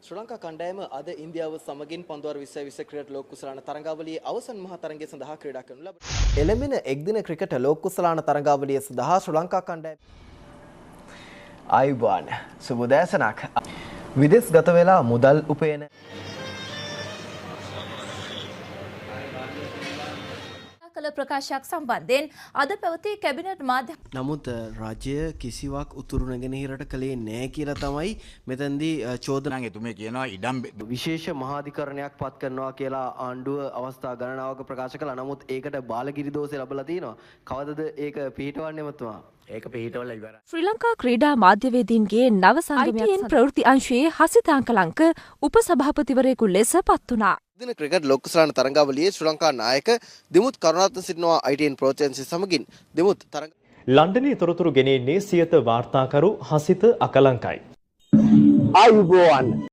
ශ්‍රී ලංකා කණ්ඩායම අද ඉන්දියාව සමගින් පන්දුවර 2020 ක්‍රිකට් ලෝක කුසලාන තරඟාවලියේ අවසන් මහා තරඟය සඳහා ක්‍රීඩා කරනු ලබනවා. එළඹෙන එක්දින ක්‍රිකට් ලෝක කුසලාන තරඟාවලිය සඳහා ශ්‍රී ලංකා කණ්ඩායම ආයුබෝවන් සුබ උදෑසනක්. විදේශ ගත වෙලා මුදල් උපයන කළ ප්‍රකාශයක් සම්බන්ධයෙන් අද පැවති කැබිනට් මාධ්‍ය නමුත් රජය කිසිවක් උතුරු නැගෙනහිරට කළේ නැහැ කියලා තමයි මෙතෙන්දී චෝදනාව එතුමේ කියනවා ඉඩම් විශේෂ මහාධිකරණයක් පත් කරනවා කියලා ආණ්ඩුව අවස්ථා ගණනාවක ප්‍රකාශ කළා. නමුත් ඒකට බාලගිරි දෝෂය ලැබලා තිනවා. කවදද ඒක පිළිටවන්නේ මතුමා? ඒක පිළිටවල ඉවරයි. ශ්‍රී ලංකා ක්‍රීඩා මාධ්‍යවේදීන්ගේ නව සංගමයන් ප්‍රවෘත්ති අංශයේ හසිතාංකලංක උපසභාපතිවරයෙකු ලෙස පත් වුණා. දින ක්‍රිකට් ලෝක කුසලාන තරඟාවලියේ ශ්‍රී ලංකා නායක දිමුත් කරුණාරත්න සිටිනවා ITN ප්‍රෝචෙන්සි සමගින්. දිමුත් තරඟ ලන්ඩනයේ තොරතුරු ගෙනෙන්නේ සියත වාර්තාකරු හසිත අකලංකයි. ආයුබෝවන්